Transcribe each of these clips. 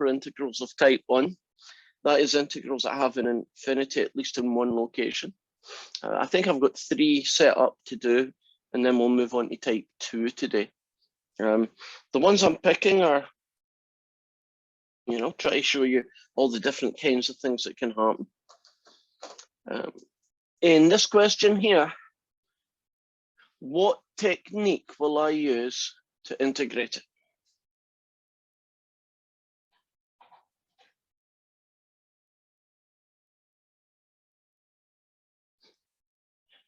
proper integrals of type 1. That is integrals that have an infinity at least in one location. I think I've got 3 set up to do, and then we'll move on to type 2 today. The ones I'm picking are, try to show you all the different kinds of things that can happen. In this question here, what technique will I use to integrate it?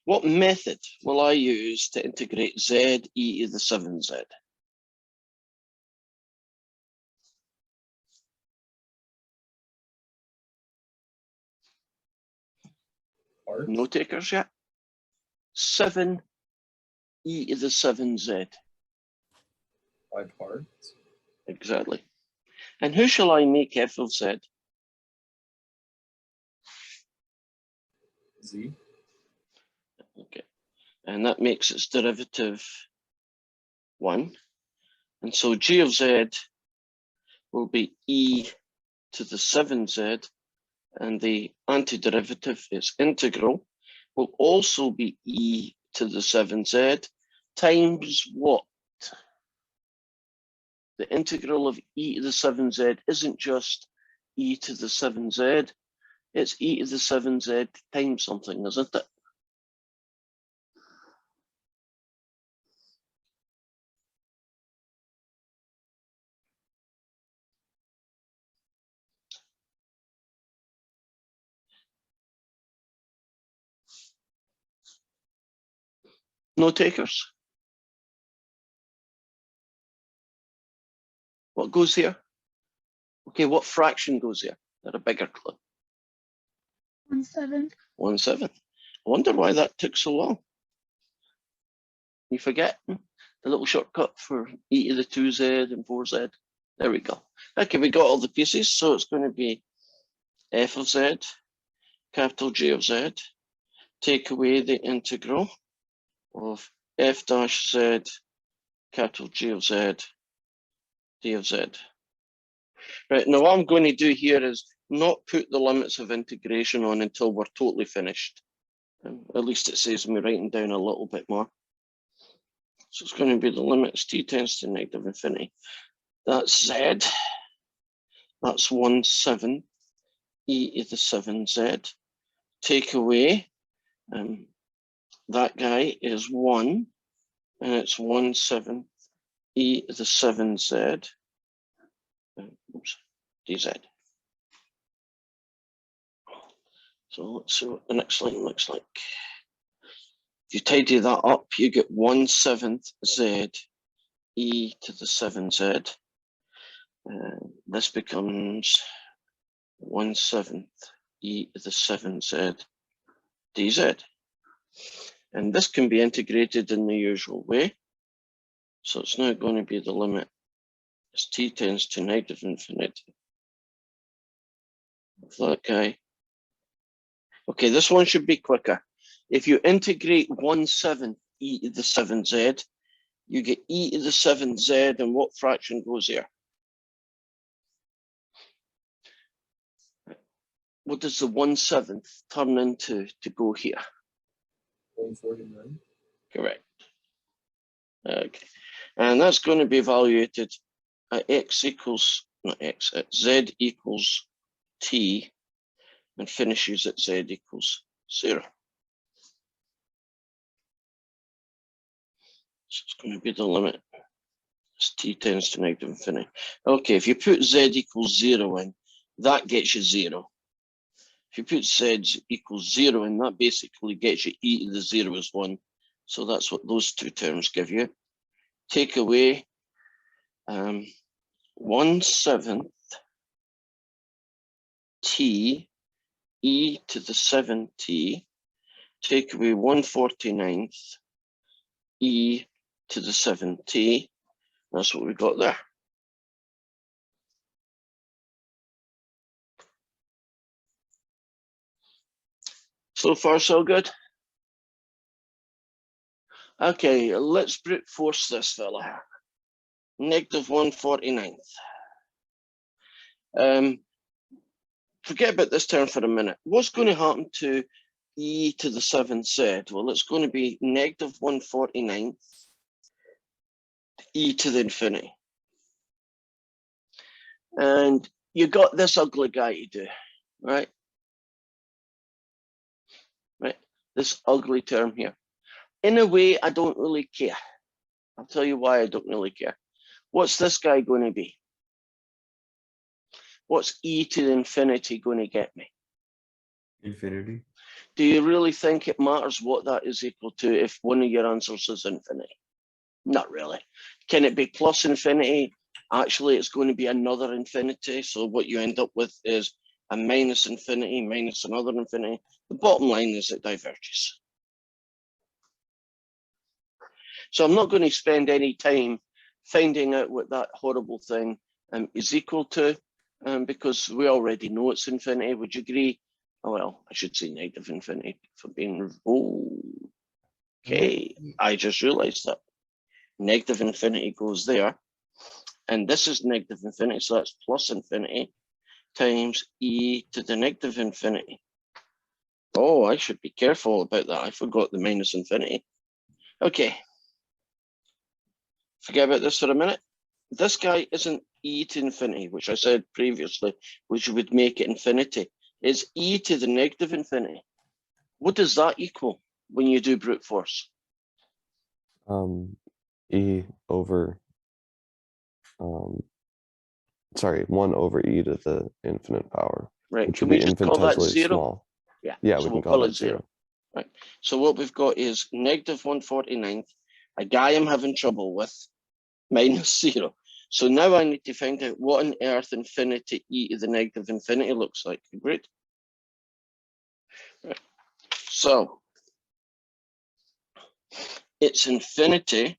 What method will I use to integrate z e to the 7z? Parts. No takers yet? 7 e to the 7z. By parts. Exactly. And who shall I make f of z? Z. Okay. And that makes its derivative 1. And so g of z will be e to the 7z, and the antiderivative, its integral, will also be e to the 7z times what? The integral of e to the 7z isn't just e to the 7z, it's e to the 7z times something, isn't it? No takers? What goes here? Okay, what fraction goes here? They're a bigger clue. 1/7. 1/7. I wonder why that took so long. You forget the little shortcut for e to the 2z and 4z. There we go. Okay, we got all the pieces, so it's going to be f of z, capital G of z, take away the integral of f dash z, capital G of z, d of z. Right, now what I'm going to do here is not put the limits of integration on until we're totally finished. At least it saves me writing down a little bit more. So it's going to be the limits t tends to negative infinity. That's z. That's 1/7 e to the 7z. Take away, that guy is 1, and it's 1/7 e to the 7z. Oops, dz. So let's see what the next line looks like. If you tidy that up, you get 1/7 z e to the 7z. This becomes 1/7 e to the 7z dz. And this can be integrated in the usual way. So it's now going to be the limit as t tends to negative infinity of that guy. Okay, this one should be quicker. If you integrate 1/7 e to the 7z, you get e to the 7z, and what fraction goes there? What does the 1/7 turn into to go here? 149. Correct. Okay, and that's going to be evaluated at x equals, not x, at z equals t, and finishes at z equals 0. So it's going to be the limit as t tends to negative infinity. Okay, if you put z equals 0 in, that gets you 0. If you put z equals 0 in, that basically gets you e to the 0 is 1. So that's what those two terms give you. Take away 1/7 t e to the 7t, take away 1/49 e to the 7t. That's what we got there. So far, so good. Okay, let's brute force this fella. Negative 1/49. Forget about this term for a minute. What's going to happen to e to the 7th z? Well, it's going to be negative 1/49 e to the infinity. And you got this ugly guy to do, right? Right, this ugly term here. In a way, I don't really care. I'll tell you why I don't really care. What's this guy going to be? What's e to the infinity going to get me? Infinity. Do you really think it matters what that is equal to if one of your answers is infinity? Not really. Can it be plus infinity? Actually, it's going to be another infinity. So what you end up with is a minus infinity minus another infinity. The bottom line is it diverges. So I'm not going to spend any time finding out what that horrible thing is equal to, because we already know it's infinity. Would you agree? Oh, well, I should say negative infinity for being, okay. I just realized that negative infinity goes there. And this is negative infinity, so that's plus infinity times e to the negative infinity. Oh, I should be careful about that. I forgot the minus infinity. Okay. Forget about this for a minute. This guy isn't e to infinity, which I said previously, which would make it infinity. It's e to the negative infinity. What does that equal when you do brute force? E over, sorry, 1 over e to the infinite power, Right, which can would we be just call that infinitesimally 0? small. Yeah, Yeah, so we can we'll call call that it 0. 0. Right, so what we've got is negative 1/49, a guy I'm having trouble with, minus 0. So now I need to find out what on earth infinity e to the negative infinity looks like. Great. Right. So it's infinity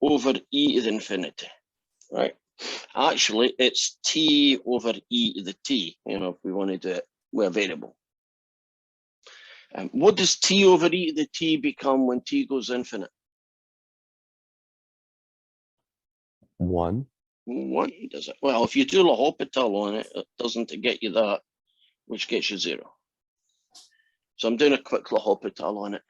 over e to the infinity, right? Actually, it's t over e to the t, if we want to do it with a variable. What does t over e to the t become when t goes infinite? 1. 1, does it? Well, if you do L'Hopital on it, it doesn't get you that, which gets you 0. So I'm doing a quick L'Hopital on it.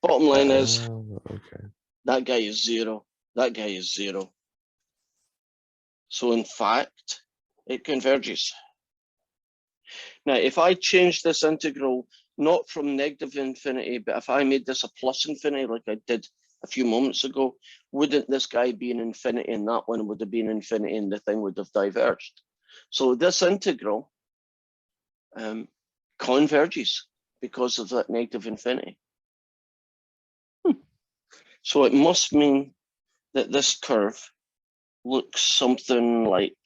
Bottom line is, Okay. that guy is 0, that guy is 0. So in fact, it converges. Now, if I change this integral, not from negative infinity, but if I made this a plus infinity, like I did a few moments ago, wouldn't this guy be an infinity and that one would have been infinity and the thing would have diverged? So this integral converges because of that negative infinity. So it must mean that this curve looks something like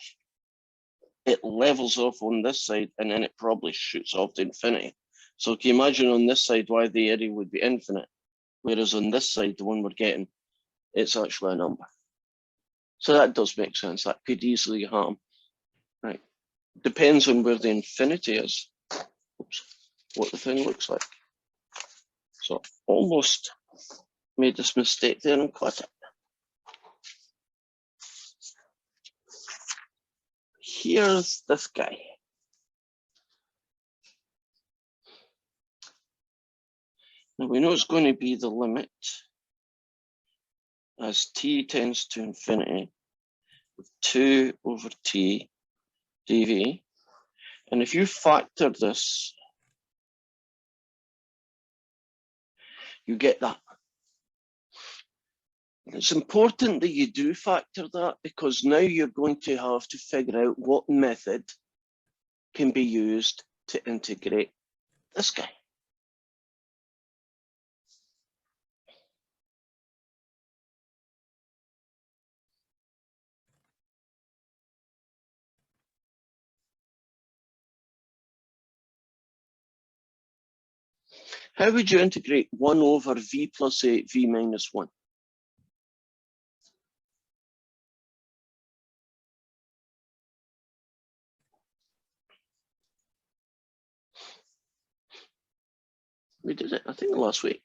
it levels off on this side and then it probably shoots off to infinity. So can you imagine on this side why the area would be infinite, whereas on this side, the one we're getting, it's actually a number. So that does make sense. That could easily happen, right? Depends on where the infinity is. Oops, what the thing looks like. So almost made this mistake there and caught it. Here's this guy. Now we know it's going to be the limit as t tends to infinity with 2 over t dv. And if you factor this, you get that. It's important that you do factor that because now you're going to have to figure out what method can be used to integrate this guy. How would you integrate 1 over v plus 8 v minus 1? We did it, I think, last week.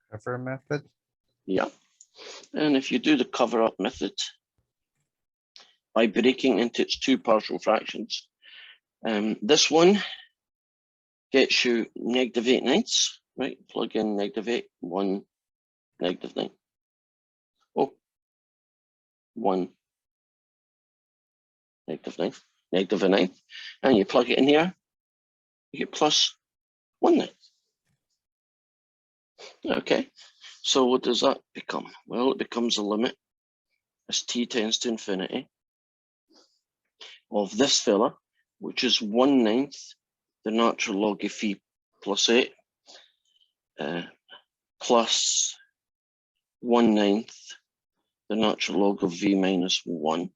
Cover method. Yeah. And if you do the cover up method, by breaking into its two partial fractions. This one gets you -8/9, right? Plug in -8, 1, -9. Oh, 1, -9, -1/9. And you plug it in here, you get +1/9. Okay, so what does that become? Well, it becomes a limit as t tends to infinity of this fella, which is 1/9 the natural log of phi plus 8, plus 1/9 the natural log of v minus 1,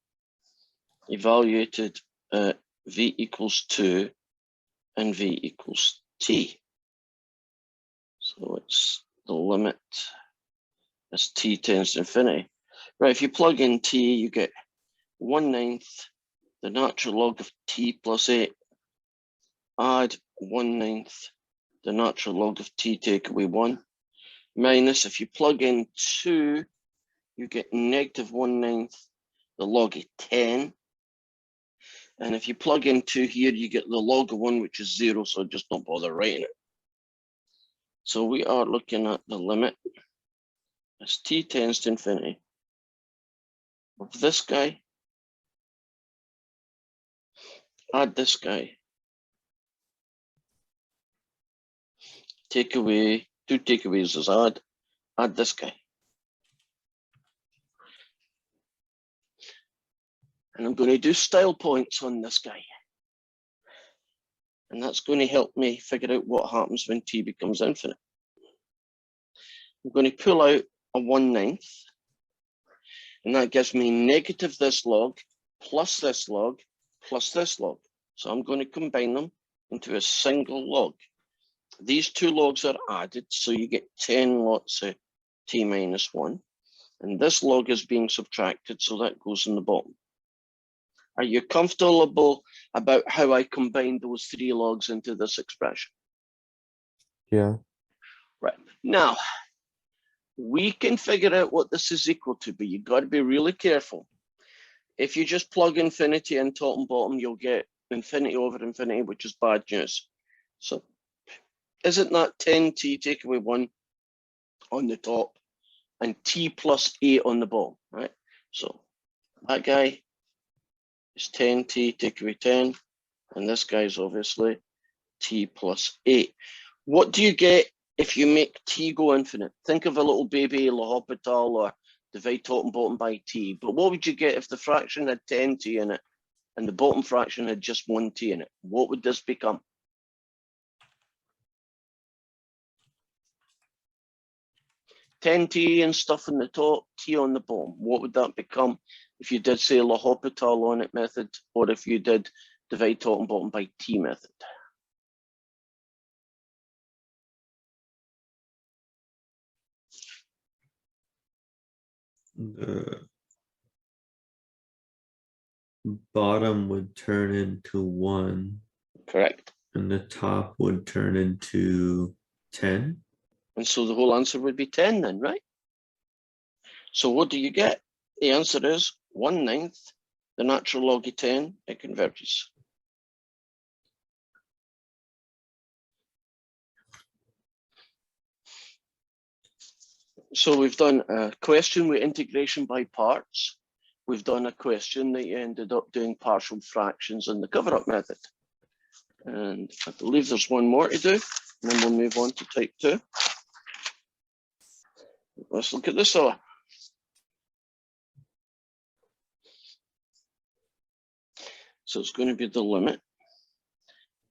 evaluated at v equals 2 and v equals t. So it's the limit as t tends to infinity. Right, if you plug in t, you get 1/9 the natural log of t plus 8, add 1/9 the natural log of t take away 1, minus, if you plug in 2, you get -1/9 the log of 10. And if you plug in 2 here, you get the log of 1, which is 0, so just don't bother writing it. So we are looking at the limit as t tends to infinity of this guy, add this guy, take away, 2 takeaways is add this guy. And I'm going to do style points on this guy. And that's going to help me figure out what happens when t becomes infinite. I'm going to pull out a 1/9, and that gives me negative this log, plus this log, plus this log. So I'm going to combine them into a single log. These two logs are added, so you get 10 lots of t minus 1. And this log is being subtracted, so that goes in the bottom. Are you comfortable about how I combined those 3 logs into this expression? Yeah. Right. Now, we can figure out what this is equal to, but you've got to be really careful. If you just plug infinity in top and bottom, you'll get infinity over infinity, which is bad news. So isn't that 10t take away 1 on the top and t plus 8 on the bottom, right? So that guy is 10t take away 10, and this guy is obviously t plus 8. What do you get if you make t go infinite? Think of a little baby L'Hopital or divide top and bottom by t. But what would you get if the fraction had 10t in it and the bottom fraction had just 1t in it? What would this become? $10t and stuff on the top, t on the bottom. What would that become if you did, say, L'Hopital on it method, or if you did divide top and bottom by t method? The bottom would turn into 1 Correct. and the top would turn into 10. And so the whole answer would be 10 then, right? So what do you get? The answer is 1/9 the natural log of 10, it converges. So we've done a question with integration by parts. We've done a question that you ended up doing partial fractions in the cover-up method. And I believe there's one more to do, and then we'll move on to type 2. Let's look at this fella. So it's going to be the limit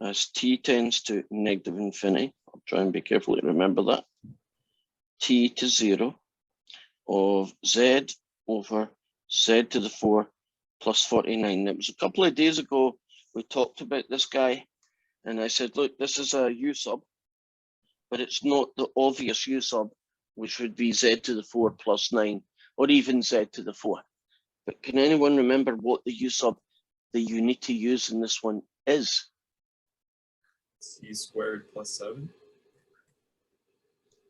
as t tends to negative infinity. I'll try and be careful to remember that. T to 0 of z over z to the 4 plus 49. It was a couple of days ago we talked about this guy, and I said, look, this is a u sub, but it's not the obvious u sub, which would be z to the 4 plus 9, or even z to the 4. But can anyone remember what the u sub that you need to use in this one is? C squared plus 7.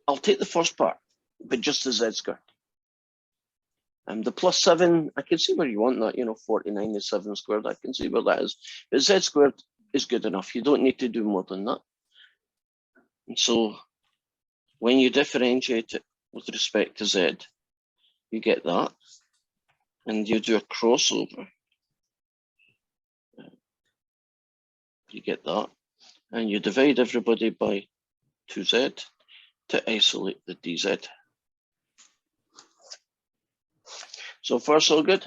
I'll take the first part, but just the z squared. The +7, I can see where you want that, 49 is 7 squared. I can see where that is. But Z squared is good enough. You don't need to do more than that. And so when you differentiate it with respect to Z, you get that. And you do a crossover. You get that. And you divide everybody by 2Z to isolate the dz. So far, so good.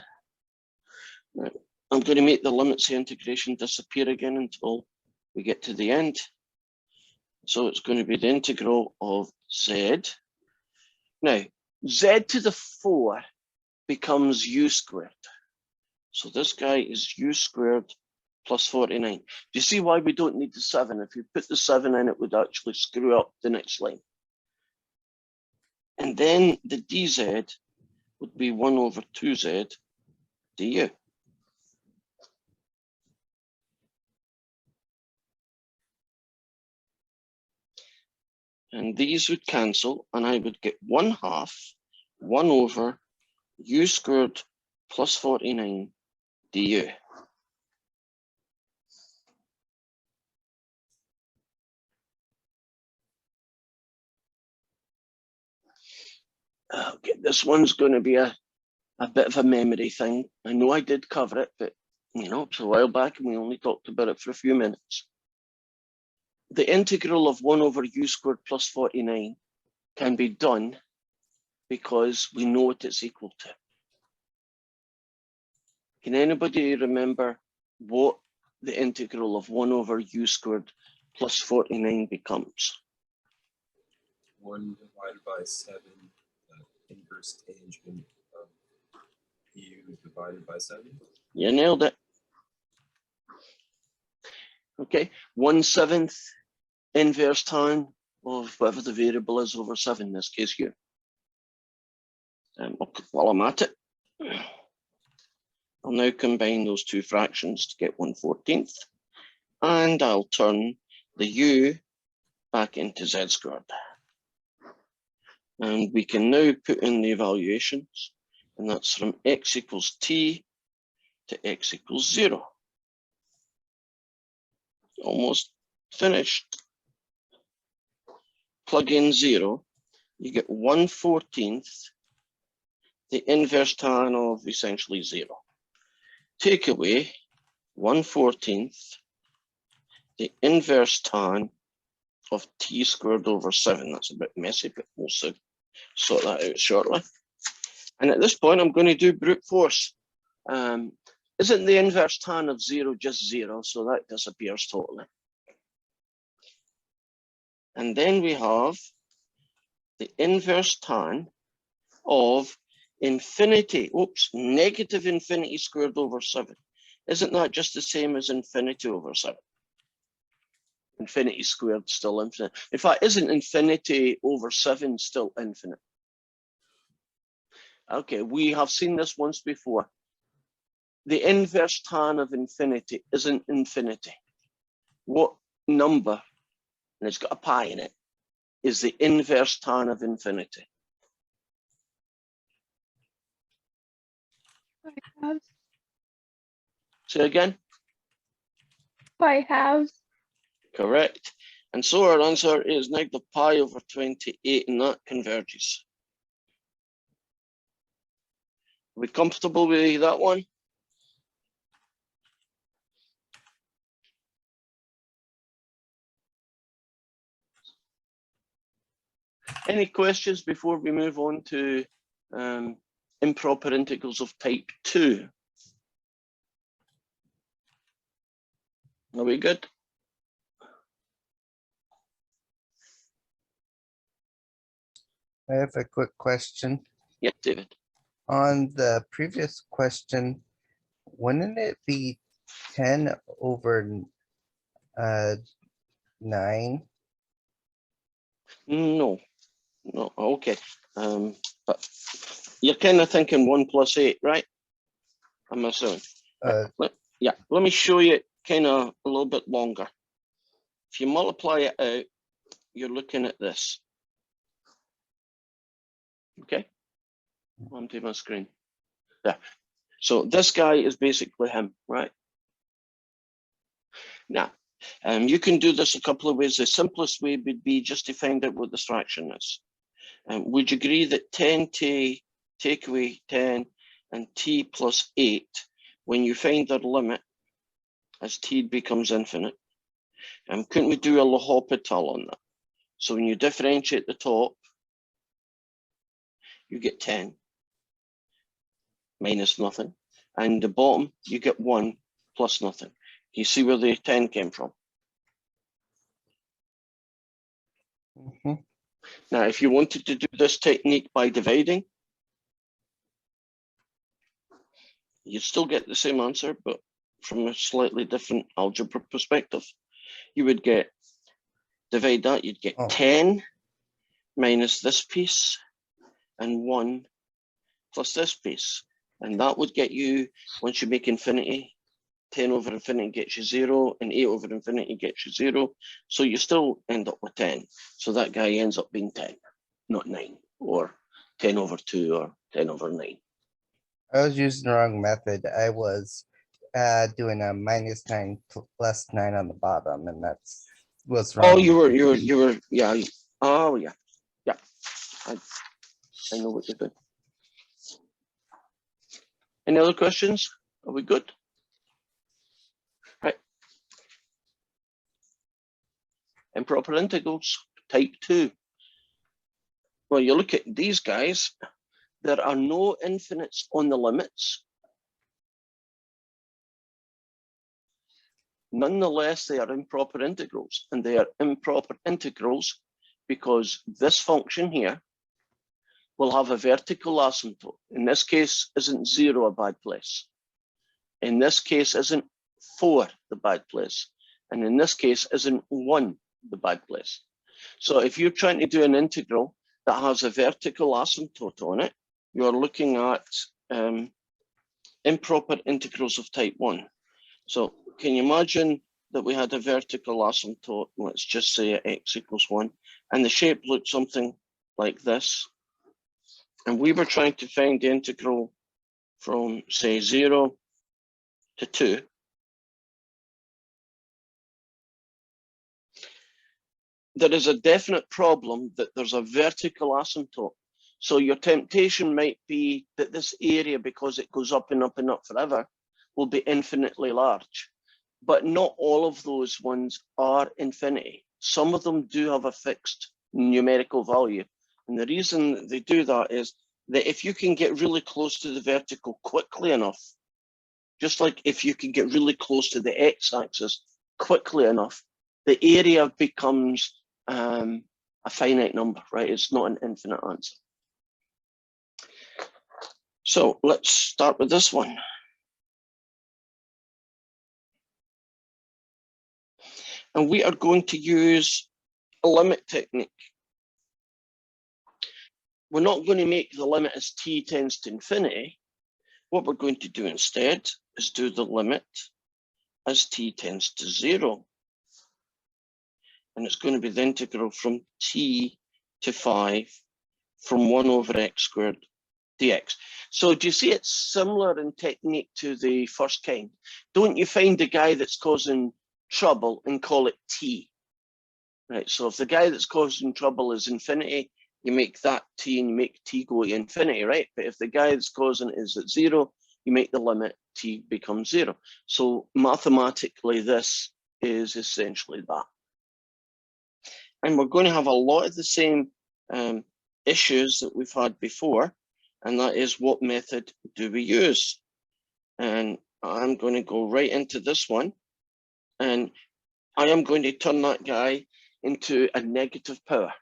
Right. I'm going to make the limits of integration disappear again until we get to the end. So it's going to be the integral of z. Now, z to the 4 becomes u squared. So this guy is u squared plus 49. Do you see why we don't need the 7? If you put the 7 in, it would actually screw up the next line. And then the dz would be 1 over 2z du. And these would cancel, and I would get 1/2 1 over u squared plus 49 du. Okay, this one's going to be a bit of a memory thing. I know I did cover it, but it's a while back and we only talked about it for a few minutes. The integral of 1 over u squared plus 49 can be done because we know what it's equal to. Can anybody remember what the integral of 1 over u squared plus 49 becomes? 1 divided by 7, inverse tangent of u divided by 7. You nailed it. Okay, 1/7 inverse tan of whatever the variable is over 7, in this case u. While I'm at it, I'll now combine those two fractions to get 1/14, and I'll turn the u back into z squared. And we can now put in the evaluations, and that's from x equals t to x equals 0. Almost finished. Plug in 0, you get 1/14, the inverse tan of essentially 0. Take away 1/14, the inverse tan of t squared over 7. That's a bit messy, but we'll sort that out shortly. And at this point, I'm going to do brute force. Isn't the inverse tan of 0 just 0? So that disappears totally. And then we have the inverse tan of infinity. Oops, negative infinity squared over 7. Isn't that just the same as infinity over 7? Infinity squared still infinite. In fact, isn't infinity over 7 still infinite? Okay, we have seen this once before. The inverse tan of infinity isn't infinity. What number, and it's got a pi in it, is the inverse tan of infinity? Halves. Say again? Pi halves. Correct. And so our answer is negative pi over 28, and that converges. Are we comfortable with that one? Any questions before we move on to improper integrals of type 2? Are we good? I have a quick question. Yeah, David. On the previous question, wouldn't it be 10 over 9? No, okay. But you're kind of thinking 1 plus 8, right? I'm assuming. Yeah, let me show you kind of a little bit longer. If you multiply it out, you're looking at this. Okay, onto my screen. So this guy is basically him, right? Now, you can do this a couple of ways. The simplest way would be just to find out what this fraction is. Would you agree that 10t take away 10 and t plus 8, when you find their limit as t becomes infinite, couldn't we do a L'Hopital on that? So when you differentiate the top, you get 10 minus nothing, and the bottom you get 1 plus nothing. You see where the 10 came from? Mhm. Now, if you wanted to do this technique by dividing, you'd still get the same answer, but from a slightly different algebra perspective. You would get, divide that, you'd get Oh. 10 minus this piece and 1 plus this piece. And that would get you, once you make infinity, 10 over infinity gets you 0, and 8 over infinity gets you 0. So you still end up with 10. So that guy ends up being 10, not 9, or 10 over 2, or 10 over 9. I was using the wrong method. I was doing a -9 +9 on the bottom, and that's was wrong. Oh, you were, yeah. Oh, yeah. Yeah. I know what you're doing. Any other questions? Are we good? Right. Improper integrals, type 2. Well, you look at these guys, there are no infinites on the limits. Nonetheless, they are improper integrals, and they are improper integrals because this function here will have a vertical asymptote. In this case, isn't 0 a bad place? In this case, isn't 4 the bad place? And in this case, isn't 1 the bad place? So if you're trying to do an integral that has a vertical asymptote on it, you're looking at improper integrals of type 1. So can you imagine that we had a vertical asymptote, let's just say at x equals 1, and the shape looked something like this, and we were trying to find the integral from, say, 0 to 2. There is a definite problem that there's a vertical asymptote. So your temptation might be that this area, because it goes up and up and up forever, will be infinitely large. But not all of those ones are infinity. Some of them do have a fixed numerical value. And the reason they do that is that if you can get really close to the vertical quickly enough, just like if you can get really close to the x-axis quickly enough, the area becomes a finite number, right? It's not an infinite answer. So let's start with this one. And we are going to use a limit technique. We're not going to make the limit as t tends to infinity. What we're going to do instead is do the limit as t tends to 0. And it's going to be the integral from t to 5 from 1 over x squared dx. So do you see it's similar in technique to the first kind? Don't you find the guy that's causing trouble and call it t? Right, so if the guy that's causing trouble is infinity, you make that t and you make t go to infinity, right? But if the guy that's causing it is at 0, you make the limit t becomes 0. So mathematically, this is essentially that. And we're going to have a lot of the same issues that we've had before, and that is, what method do we use? And I'm going to go right into this one, and I am going to turn that guy into a negative power.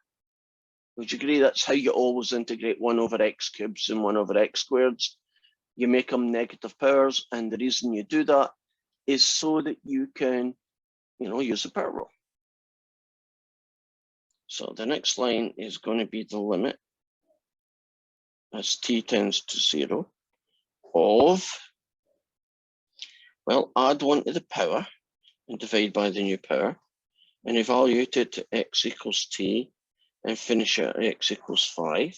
Would you agree that's how you always integrate 1 over x cubes and 1 over x squareds? You make them negative powers, and the reason you do that is so that you can, use the power rule. So the next line is going to be the limit as t tends to 0 of, well, add 1 to the power and divide by the new power, and evaluate it to x equals t and finish at x equals 5.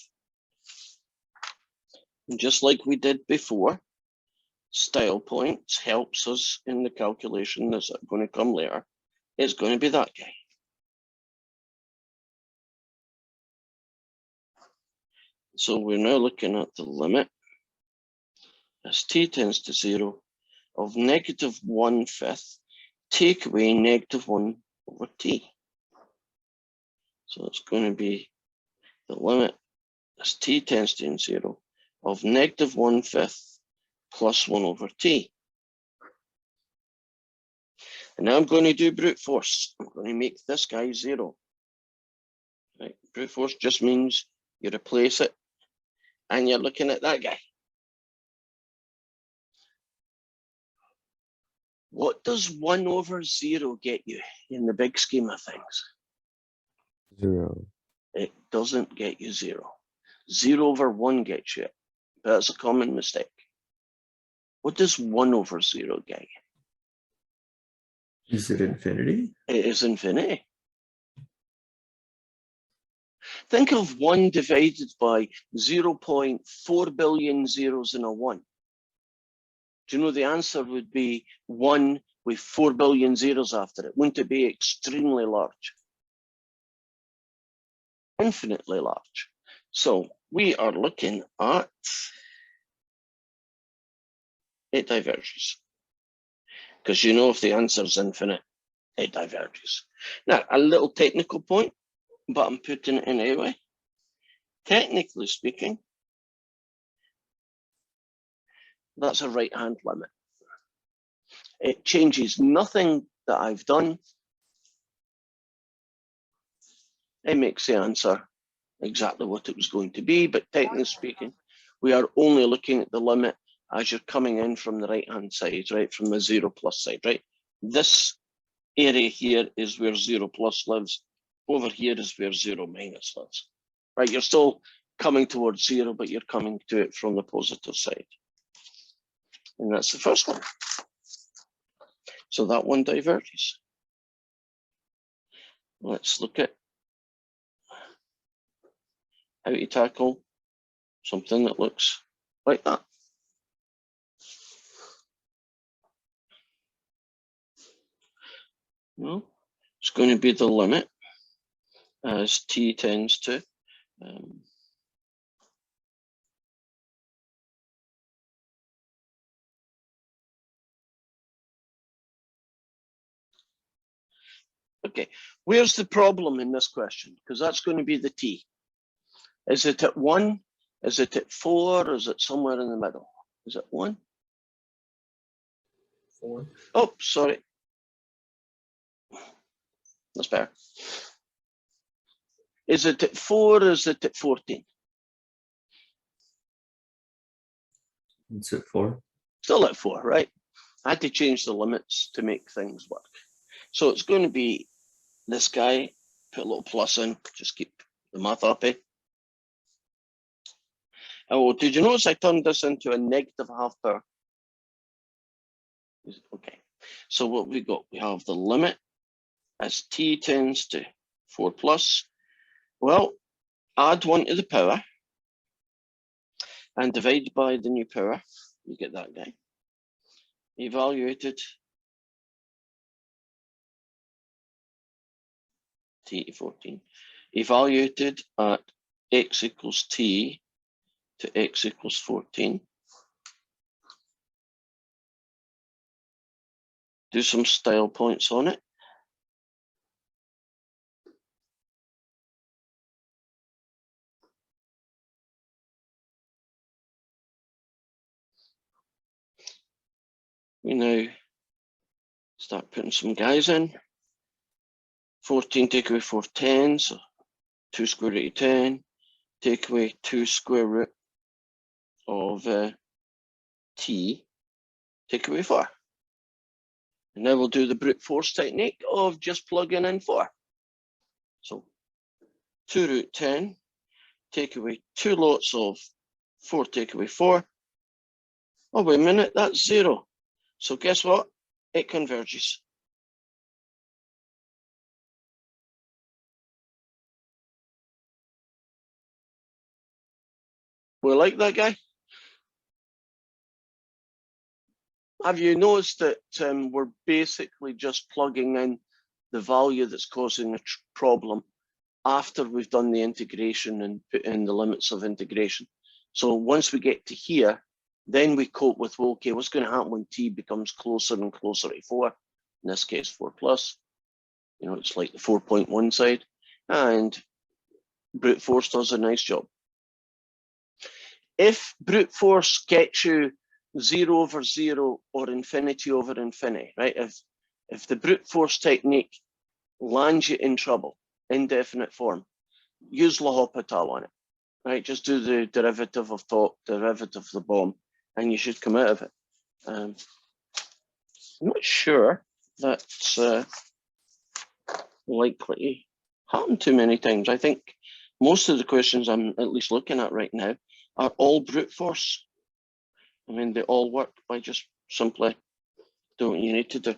And just like we did before, style points helps us in the calculation that's going to come later. It's going to be that guy. So we're now looking at the limit as t tends to 0 of -1/5 take away -1/t. So it's going to be the limit as t tends to 0 of -1/5 plus 1/t. And now I'm going to do brute force. I'm going to make this guy 0. Right? Brute force just means you replace it and you're looking at that guy. What does 1/0 get you in the big scheme of things? 0. It doesn't get you 0. 0/1 gets you it. That's a common mistake. What does 1/0 get you? Is it infinity? It is infinity. Think of 1 divided by 0.4 billion zeros in a 1. Do you know the answer would be 1 with 4 billion zeros after it? Wouldn't it be extremely large? Infinitely large. So we are looking at, it diverges. Because you know if the answer is infinite, it diverges. Now, a little technical point, but I'm putting it in anyway. Technically speaking, that's a right-hand limit. It changes nothing that I've done. It makes the answer exactly what it was going to be, but technically speaking, we are only looking at the limit as you're coming in from the right-hand side, right, from the 0 plus side, right? This area here is where 0 plus lives. Over here is where 0 minus lives, right? You're still coming towards 0, but you're coming to it from the positive side. And that's the first one. So that one diverges. Let's look at how to tackle something that looks like that. Well, it's going to be the limit as t tends to okay, where's the problem in this question? Because that's going to be the t. Is it at 1? Is it at 4? Is it somewhere in the middle? Is it 1? 4. Oh, sorry. That's better. Is it at 4 or is it at 14? It's at 4. Still at 4, right? I had to change the limits to make things work. So it's going to be this guy, put a little plus in, just keep the math happy. Oh, did you notice I turned this into a -half power? Okay, so what we got, we have the limit as t tends to 4 plus. Well, add 1 to the power and divide by the new power, you get that guy. Evaluated t to 14. Evaluated at x equals t to x equals 14. Do some style points on it. We now start putting some guys in. 14 take away 4 10, so 2 square root of 10, take away 2 square root of t, take away 4. And now we'll do the brute force technique of just plugging in 4. So 2 root 10, take away 2 lots of 4, take away 4. Oh, wait a minute, that's 0. So guess what? It converges. We like that guy. Have you noticed that we're basically just plugging in the value that's causing a problem after we've done the integration and put in the limits of integration? So once we get to here, then we cope with, well, okay, what's going to happen when t becomes closer and closer to 4? In this case, 4 plus. You know, it's like the 4.1 side. And brute force does a nice job. If brute force gets you 0 over 0 or infinity over infinity, right? If the brute force technique lands you in trouble, indefinite form, use L'Hopital on it, right? Just do the derivative of top, derivative of the bomb, and you should come out of it. I'm not sure that's likely to happen too many times. I think most of the questions I'm at least looking at right now are all brute force. I mean, they all work by just simply doing what you need to do.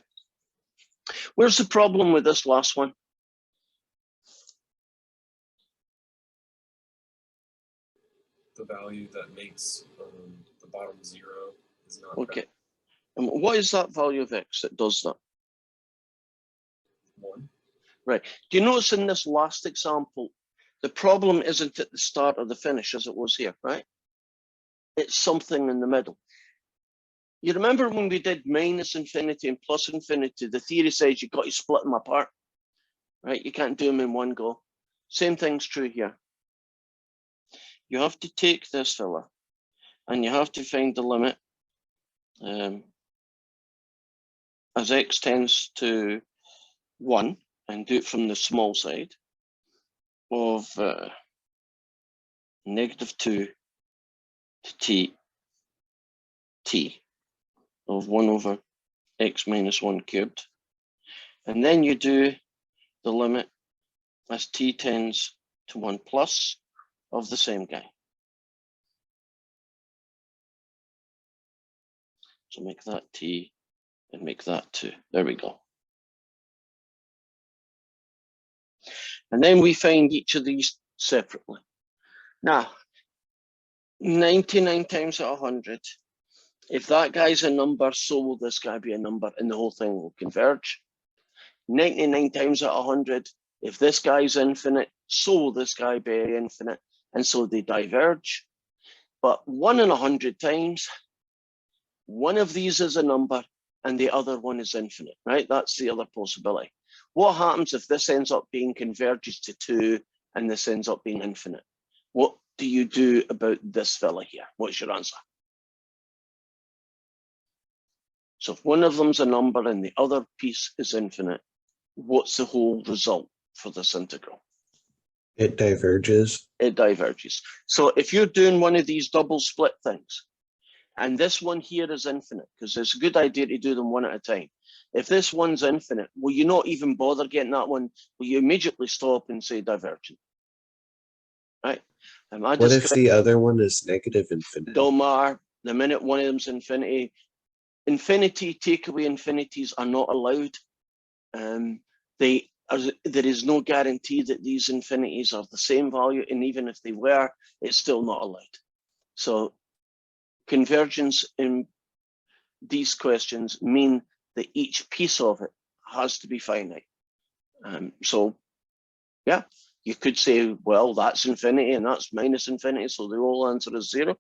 Where's the problem with this last one? The value that makes the bottom 0 is not Okay. And what is that value of x that does that? 1. Right. Do you notice in this last example, the problem isn't at the start or the finish as it was here, right? It's something in the middle. You remember when we did minus infinity and plus infinity, the theory says you've got to split them apart, right? You can't do them in one go. Same thing's true here. You have to take this fella and you have to find the limit as x tends to 1 and do it from the small side of negative 2 to t of 1 over x minus 1 cubed. And then you do the limit as t tends to 1 plus of the same guy. So make that t and make that 2. There we go. And then we find each of these separately. Now, 99 times out of 100, if that guy's a number, so will this guy be a number, and the whole thing will converge. 99 times out of 100, if this guy's infinite, so will this guy be infinite, and so they diverge. But 1 in 100 times, one of these is a number, and the other one is infinite, right? That's the other possibility. What happens if this ends up being converges to 2, and this ends up being infinite? What do you do about this fella here? What's your answer? So if one of them's a number and the other piece is infinite, what's the whole result for this integral? It diverges. It diverges. So if you're doing one of these double split things, and this one here is infinite, because it's a good idea to do them one at a time. If this one's infinite, will you not even bother getting that one? Will you immediately stop and say divergent? Right? What if the other one is negative infinity? Don't matter. The minute one of them's infinity, infinity takeaway infinities are not allowed. There is no guarantee that these infinities are the same value, and even if they were, it's still not allowed. So convergence in these questions mean that each piece of it has to be finite. So yeah, you could say, well, that's infinity and that's minus infinity, so the whole answer is 0.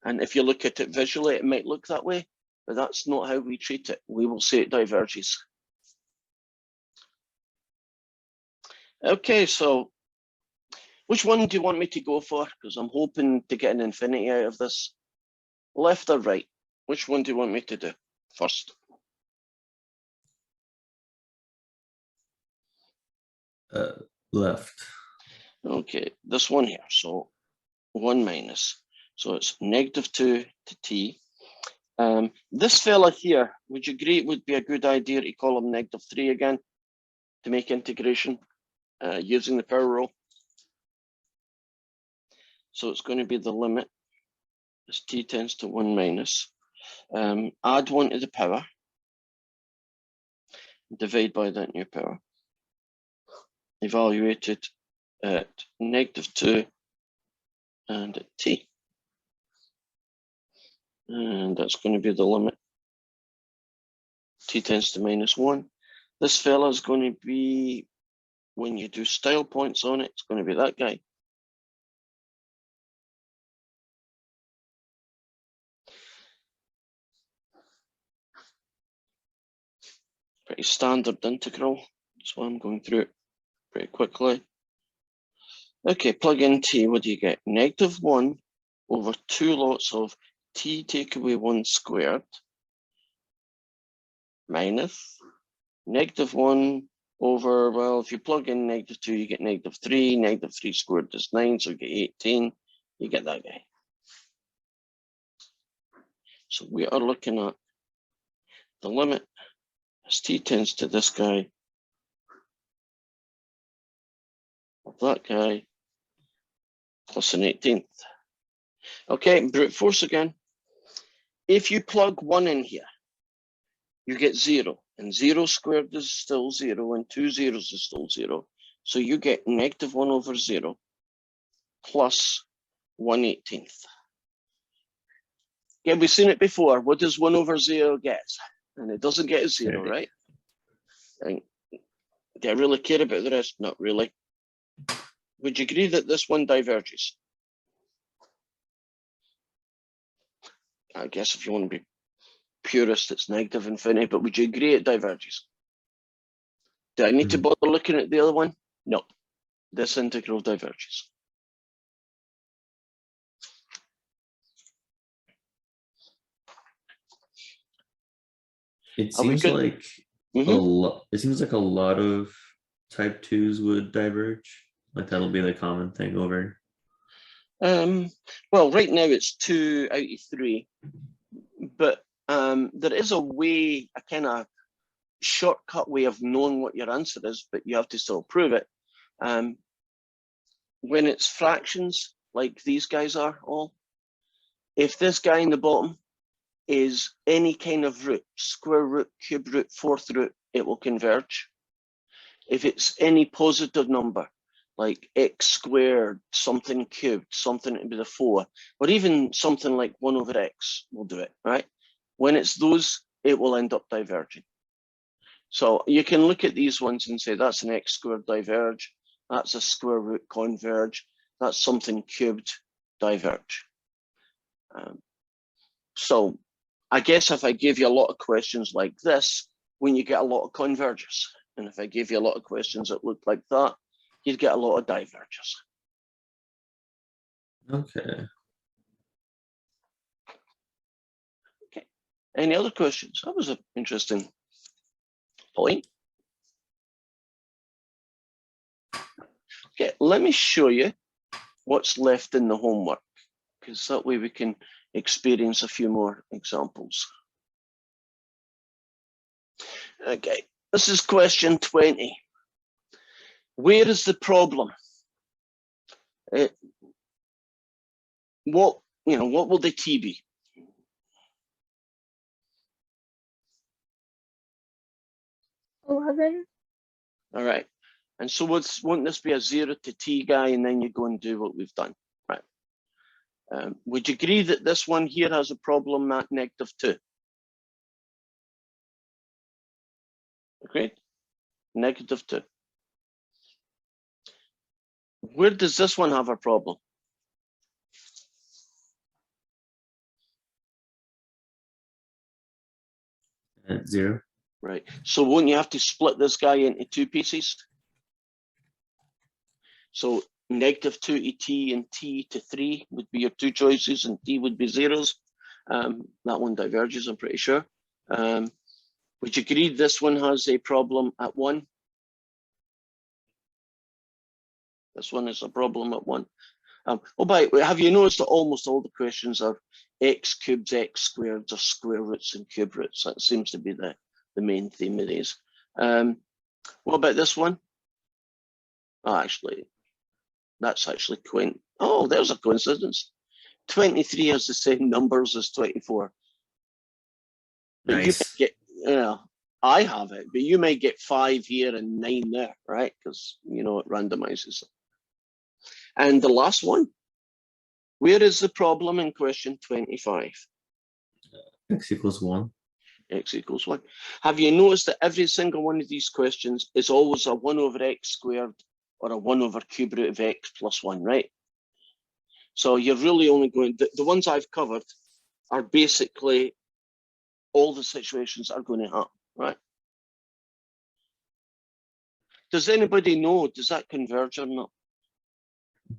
And if you look at it visually, it might look that way, but that's not how we treat it. We will say it diverges. Okay, so which one do you want me to go for? Because I'm hoping to get an infinity out of this. Left or right? Which one do you want me to do first? Left. Okay, this one here. So 1 minus. So it's negative 2 to t. This fella here, would you agree it would be a good idea to call him negative 3 again to make integration using the power rule? So it's going to be the limit as t tends to 1 minus. Add 1 to the power. Divide by that new power. Evaluated at negative 2 and at t. And that's going to be the limit t tends to -1. This fella is going to be, when you do style points on it, it's going to be that guy. Pretty standard integral. So I'm going through it pretty quickly. Okay, plug in t, what do you get? -1 over 2 lots of t take away 1 squared minus -1 over, well, if you plug in -2, you get -3. -3 squared is 9, so you get 18. You get that guy. So we are looking at the limit as t tends to this guy, of that guy, plus an 18th. Okay, brute force again. If you plug 1 in here, you get 0, and 0 squared is still 0, and 2 zeros is still 0. So you get -1 over 0 plus 1/18. Yeah, we've seen it before. What does 1 over 0 get? And it doesn't get a 0, Okay. right? And do I really care about the rest? Not really. Would you agree that this one diverges? I guess if you want to be purist, it's negative infinity, but would you agree it diverges? Do I need to Mhm. bother looking at the other one? No. This integral diverges. It Are we seems good? like Mhm. a lot. It seems like a lot of type 2s would diverge. Like that'll be the common thing over. Well, right now it's 2 out of 3, but there is a way, a kind of shortcut way of knowing what your answer is, but you have to still prove it. When it's fractions, like these guys are all, if this guy in the bottom is any kind of root, square root, cube root, fourth root, it will converge. If it's any positive number, like x squared, something cubed, something to be the 4, or even something like 1 over x will do it, right? When it's those, it will end up diverging. So you can look at these ones and say, that's an x squared diverge, that's a square root converge, that's something cubed diverge. So I guess if I give you a lot of questions like this, when you get a lot of convergers, and if I gave you a lot of questions that look like that, you'd get a lot of divergers. Okay. Okay. Any other questions? That was an interesting point. Okay, let me show you what's left in the homework, because that way we can experience a few more examples. Okay, this is question 20. Where is the problem? What will the t be? $11. All right. And so won't this be a 0 to t guy, and then you go and do what we've done, right? Would you agree that this one here has a problem at -2? Agreed? -2. Where does this one have a problem? At 0. Right. So won't you have to split this guy into 2 pieces? So -2 to t and t to 3 would be your 2 choices, and t would be zeros. That one diverges, I'm pretty sure. Would you agree this one has a problem at 1? This one is a problem at 1. Have you noticed that almost all the questions are x cubes, x squared, or square roots and cube roots? That seems to be the main theme of these. What about this one? Oh, actually, that's actually quaint. Oh, there's a coincidence. 23 has the same numbers as 24. But you Nice. get, I have it, but you may get 5 here and 9 there, right? Because it randomizes. And the last one, where is the problem in question 25? X equals 1. x equals 1. Have you noticed that every single one of these questions is always a 1 over x squared or a 1 over cube root of x plus 1, right? So you're really only going, the ones I've covered are basically all the situations that are going to happen, right? Does anybody know, does that converge or not?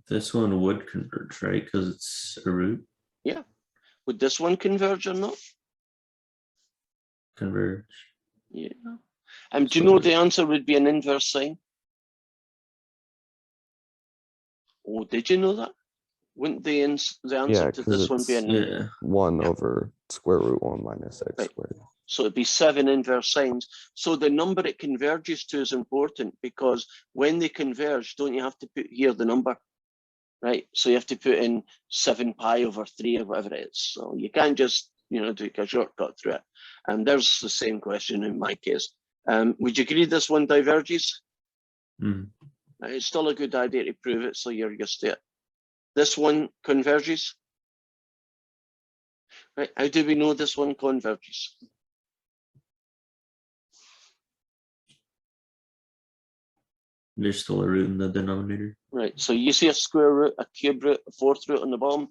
This one would converge, right? Because it's a root. Yeah. Would this one converge or not? Converge. Yeah. Do you know the answer would be an inverse sign? Oh, did you know that? Wouldn't the answer Yeah, to 'cause this one be it's- an Yeah. 1 Yeah. over square root 1 minus x Right. squared. So it'd be 7 inverse signs. So the number it converges to is important because when they converge, don't you have to put here the number, right? So you have to put in 7 pi over 3 or whatever it is. So you can't just, do a shortcut through it. And there's the same question in my case. Would you agree this one diverges? Mm. It's still a good idea to prove it, so you're used to it. This one converges. Right? How do we know this one converges? There's still a root in the denominator. Right, so you see a square root, a cube root, a fourth root on the bottom,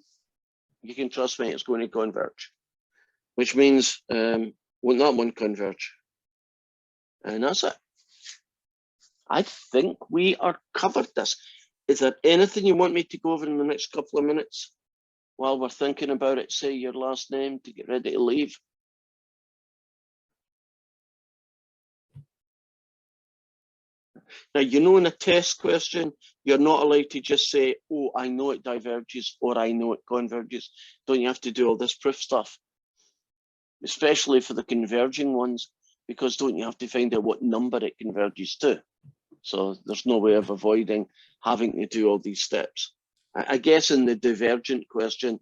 you can trust me, it's going to converge. Which means, won't that one converge? And that's it. I think we are covered this. Is there anything you want me to go over in the next couple of minutes while we're thinking about it? Say your last name to get ready to leave. Now, in a test question, you're not allowed to just say, oh, I know it diverges or I know it converges. Don't you have to do all this proof stuff? Especially for the converging ones, because don't you have to find out what number it converges to? So there's no way of avoiding having to do all these steps. I guess in the divergent question,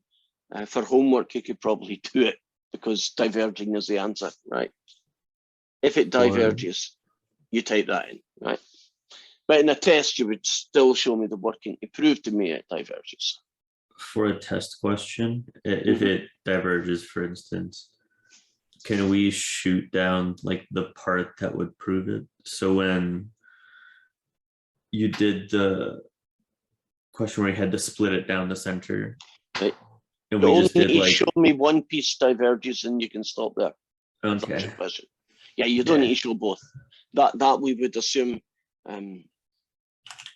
for homework, you could probably do it because diverging is the answer, right? If it diverges, you type that in, right? But in a test, you would still show me the working to prove to me it diverges. For a test question, if it diverges, for instance, can we shoot down like the part that would prove it? So when you did the question where you had to split it down the center, Right. and You we only just did need to like, show me one piece diverges and you can stop there. That's okay, your question. Yeah, you don't Yeah. need to show both. That we would assume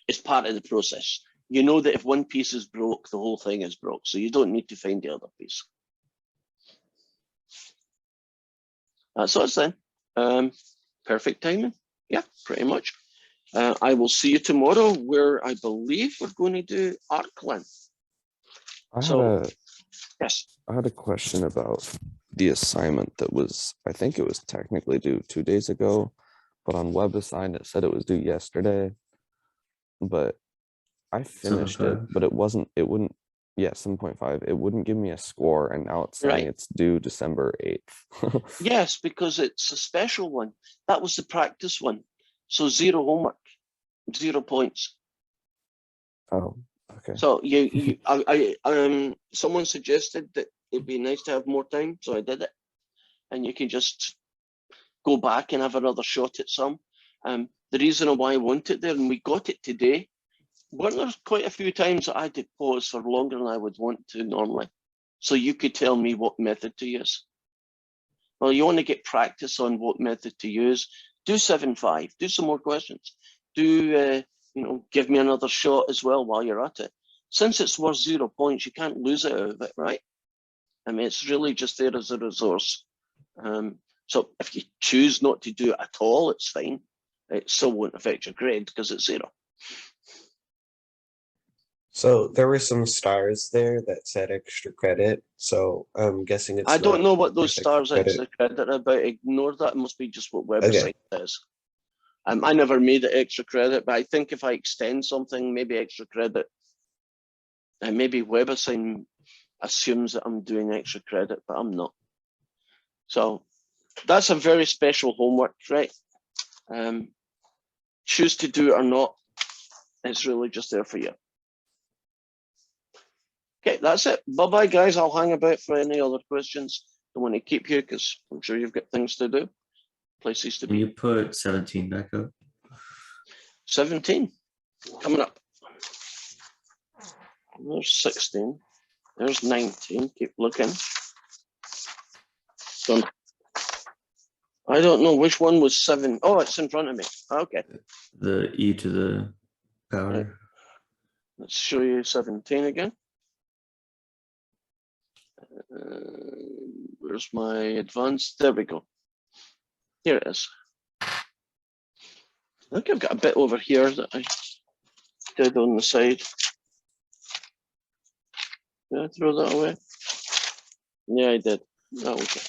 is part of the process. You know that if one piece is broke, the whole thing is broke. So you don't need to find the other piece. That's us then. Perfect timing. Yeah, pretty much. I will see you tomorrow where I believe we're going to do arc length. Yes. I had a question about the assignment that was, I think it was technically due 2 days ago, but on WebAssign it said it was due yesterday. But I finished it, 7.5. but it wouldn't, yeah, 7.5. It wouldn't give me a score, and now it's saying Right. it's due December 8th. Yes, because it's a special one. That was the practice one. So 0 homework, 0 points. Oh, okay. So someone suggested that it'd be nice to have more time, so I did it. And you can just go back and have another shot at some. The reason why I want it there, and we got it today, weren't there quite a few times that I had to pause for longer than I would want to normally? So you could tell me what method to use. Well, you want to get practice on what method to use. Do 7.5, do some more questions. Do, give me another shot as well while you're at it. Since it's worth 0 points, you can't lose it out of it, right? I mean, it's really just there as a resource. So if you choose not to do it at all, it's fine. It still won't affect your grade because it's 0. So there were some stars there that said extra credit. So I'm guessing it's. I don't not know what those extra stars credit. extra credit are about. Ignore that. It must be just what Okay. website says. I never made it extra credit, but I think if I extend something, maybe extra credit, and maybe WebAssign assumes that I'm doing extra credit, but I'm not. So that's a very special homework, right? Choose to do it or not, it's really just there for you. Okay, that's it. Bye-bye, guys. I'll hang about for any other questions. Don't want to keep you because I'm sure you've got things to do, places to Can be. you put 17 back up? 17 coming up. There's 16. There's 19. Keep looking. Done. I don't know which one was 7. Oh, it's in front of me. Okay. The e to the power. Let's show you 17 again. Where's my advanced? There we go. Here it is. I think I've got a bit over here that I did on the side. Did I throw that away? Yeah, I did. Oh, okay.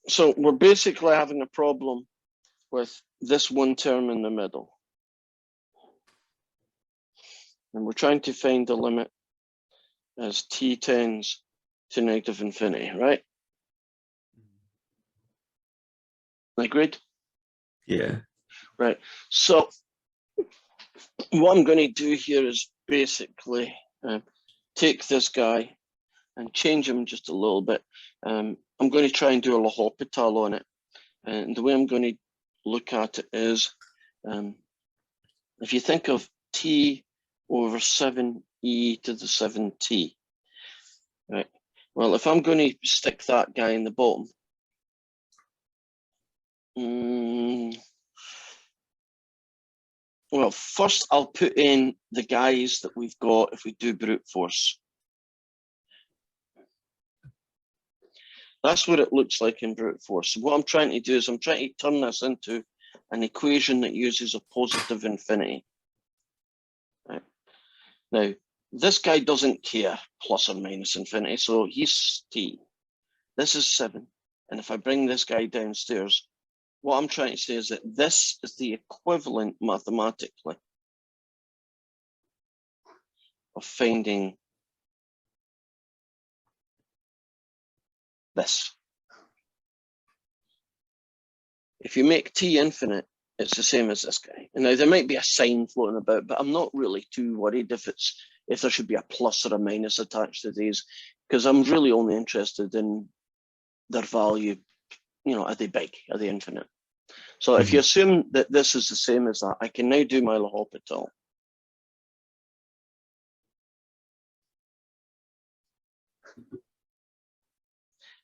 So we're basically having a problem with this one term in the middle. And we're trying to find the limit as t tends to negative infinity, right? Agreed? Yeah. Right. So what I'm going to do here is basically take this guy and change him just a little bit. I'm going to try and do a L'Hopital on it. And the way I'm going to look at it is, if you think of t over 7e to the 7t, right? Well, if I'm going to stick that guy in the bottom, well, first I'll put in the guys that we've got if we do brute force. That's what it looks like in brute force. So what I'm trying to do is I'm trying to turn this into an equation that uses a positive infinity. Right. Now, this guy doesn't care plus or minus infinity, so he's t. This is 7. And if I bring this guy downstairs, what I'm trying to say is that this is the equivalent mathematically of finding this. If you make t infinite, it's the same as this guy. And now there might be a sign floating about, but I'm not really too worried if there should be a plus or a minus attached to these, because I'm really only interested in their value, you know, are they big, are they infinite? So if you assume that this is the same as that, I can now do my L'Hopital.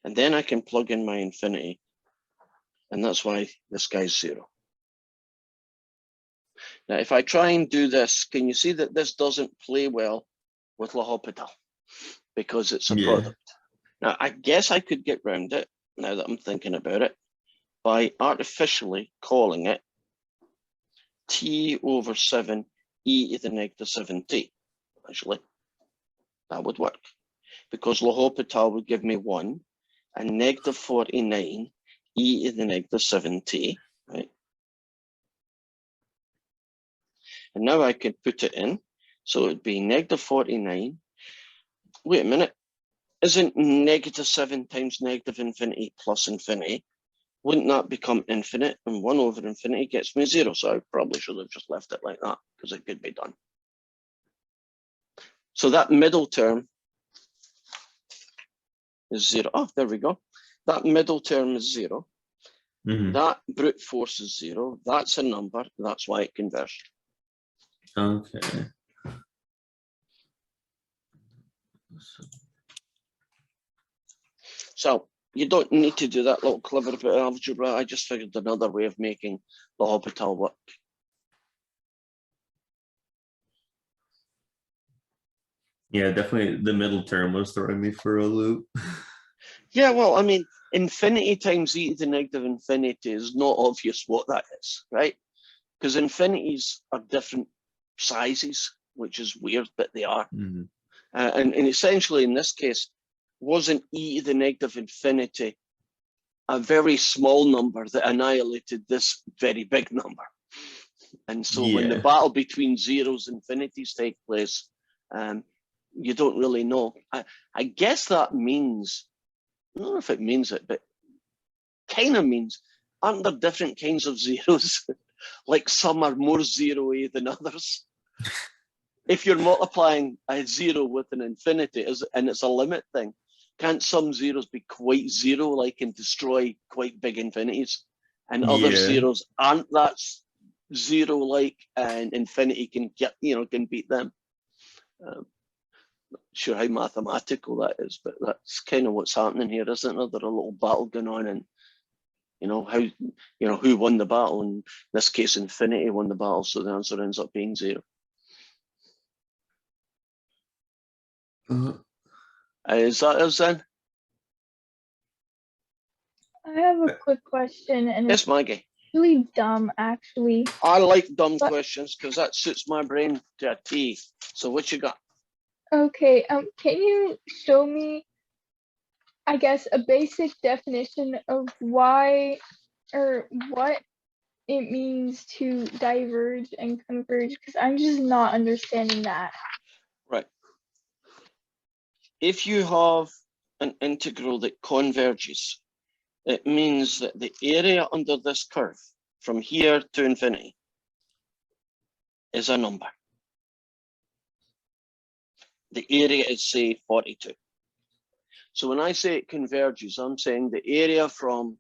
And then I can plug in my infinity. And that's why this guy's 0. Now, if I try and do this, can you see that this doesn't play well with L'Hopital because it's a product? Now, I guess I could get round it, now that I'm thinking about it, by artificially calling it t over 7 e to the negative 7t. Actually, that would work because L'Hopital would give me 1 and negative 49 e to the negative 7t, right? And now I could put it in. So it'd be negative 49. Wait a minute. Isn't negative 7 times negative infinity plus infinity? Wouldn't that become infinite? And 1 over infinity gets me 0. So I probably should have just left it like that because it could be done. So that middle term is 0. Oh, there we go. That middle term is 0. That brute force is 0. That's a number. That's why it converged. Okay. So you don't need to do that little clever bit of algebra. I just figured another way of making L'Hopital work. Yeah, definitely the middle term was throwing me for a loop. Yeah, well, I mean, infinity times e to the negative infinity is not obvious what that is, right? Because infinities are different sizes, which is weird, but they are. And essentially, in this case, wasn't e to the negative infinity a very small number that annihilated this very big number? And so when the battle between zeros and infinities take place, you don't really know. I guess that means, I don't know if it means it, but kind of means, aren't there different kinds of zeros? Like some are more zero-y than others. If you're multiplying a 0 with an infinity, and it's a limit thing, Can't some zeros be quite zero, like, and destroy quite big infinities? And other Yeah. zeros aren't that zero like, and infinity can get, can beat them. Not sure how mathematical that is, but that's kind of what's happening here, isn't there? There's a little battle going on, and who won the battle? In this case, infinity won the battle, so the answer ends up being 0. Is that us then? I have a quick question, and Yes, it's Maggie. really dumb, actually. I like dumb But- questions because that suits my brain to a T. So what you got? Okay, can you show me, I guess, a basic definition of why or what it means to diverge and converge? Because I'm just not understanding that. Right. If you have an integral that converges, it means that the area under this curve from here to infinity is a number. The area is, say, 42. So when I say it converges, I'm saying the area from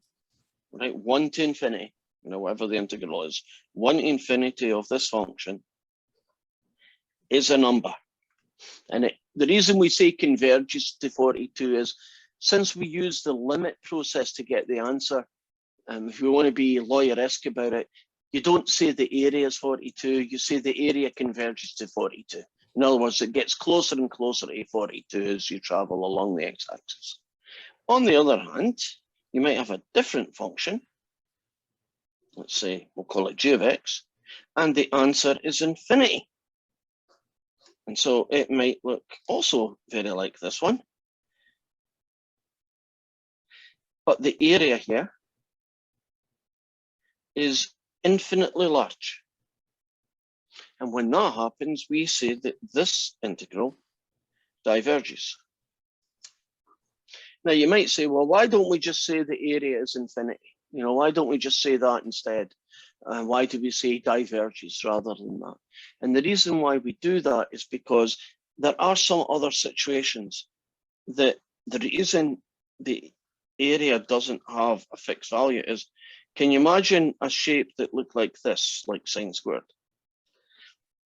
1 to infinity, whatever the integral is, 1 to infinity of this function is a number. And the reason we say converges to 42 is, since we use the limit process to get the answer, if you want to be lawyer-esque about it, you don't say the area is 42, you say the area converges to 42. In other words, it gets closer and closer to 42 as you travel along the x-axis. On the other hand, you might have a different function. Let's say we'll call it g of x, and the answer is infinity. And so it might look also very like this one. But the area here is infinitely large. And when that happens, we say that this integral diverges. Now you might say, well, why don't we just say the area is infinity? Why don't we just say that instead? Why do we say diverges rather than that? And the reason why we do that is because there are some other situations that the reason the area doesn't have a fixed value is, can you imagine a shape that looked like this, like sine squared?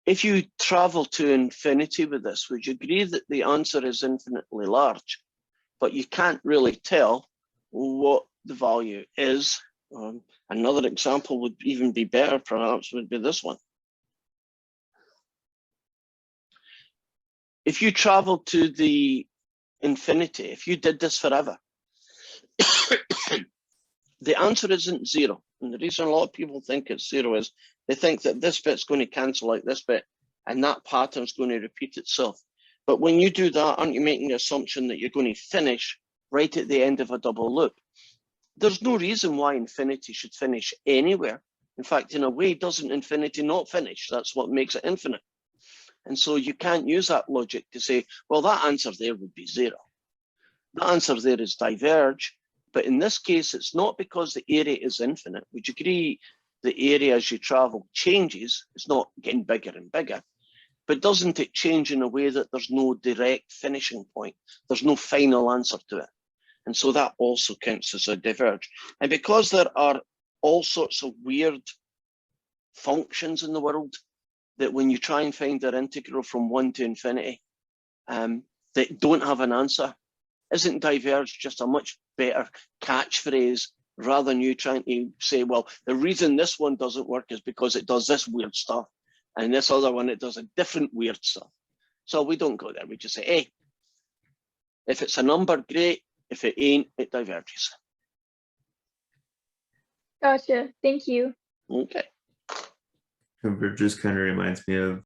If you travel to infinity with this, would you agree that the answer is infinitely large, but you can't really tell what the value is? Another example would even be better, perhaps, would be this one. If you travel to the infinity, if you did this forever, the answer isn't 0. And the reason a lot of people think it's 0 is they think that this bit's going to cancel out this bit, and that pattern's going to repeat itself. But when you do that, aren't you making the assumption that you're going to finish right at the end of a double loop? There's no reason why infinity should finish anywhere. In fact, in a way, doesn't infinity not finish? That's what makes it infinite. And so you can't use that logic to say, well, that answer there would be 0. The answer there is diverge. But in this case, it's not because the area is infinite. Would you agree the area as you travel changes? It's not getting bigger and bigger. But doesn't it change in a way that there's no direct finishing point? There's no final answer to it. And so that also counts as a diverge. And because there are all sorts of weird functions in the world that when you try and find their integral from 1 to infinity, that don't have an answer, isn't diverge just a much better catchphrase rather than you trying to say, well, the reason this one doesn't work is because it does this weird stuff, and this other one, it does a different weird stuff. So we don't go there. We just say, hey, if it's a number, great. If it ain't, it diverges. Gotcha. Thank you. Okay. Converges kind of reminds me of